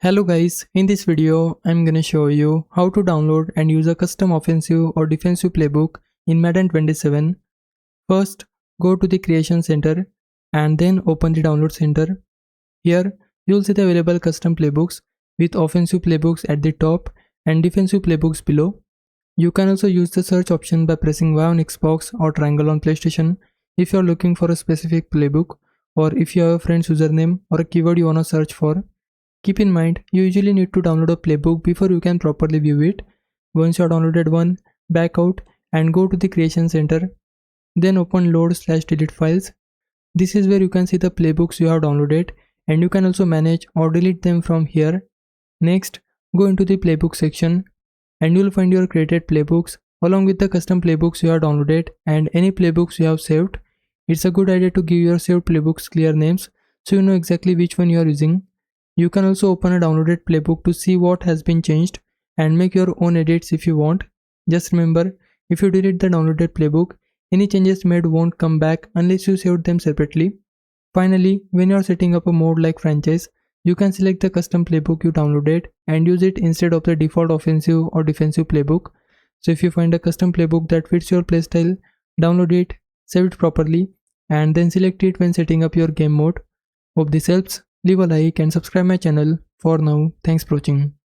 Hello guys, in this video I'm gonna show you how to download and use a custom offensive or defensive playbook in Madden 27. First, go to the Creation Center and then open the Download Center. Here, you'll see the available custom playbooks with offensive playbooks at the top and defensive playbooks below. You can also use the search option by pressing Y on Xbox or triangle on PlayStation if you're looking for a specific playbook, or if you have a friend's username or a keyword you wanna search for. Keep in mind, you usually need to download a playbook before you can properly view it. Once you have downloaded one, back out and go to the Creation Center. Then open load/delete files. This is where you can see the playbooks you have downloaded, and you can also manage or delete them from here. Next, go into the playbook section and you'll find your created playbooks along with the custom playbooks you have downloaded and any playbooks you have saved. It's a good idea to give your saved playbooks clear names so you know exactly which one you are using. You can also open a downloaded playbook to see what has been changed and make your own edits if you want. Just remember, if you delete the downloaded playbook, any changes made won't come back unless you saved them separately. Finally, when you are setting up a mode like franchise, you can select the custom playbook you downloaded and use it instead of the default offensive or defensive playbook. So if you find a custom playbook that fits your playstyle, download it, save it properly, and then select it when setting up your game mode. Hope this helps. Leave a like and subscribe my channel. For now, thanks for watching.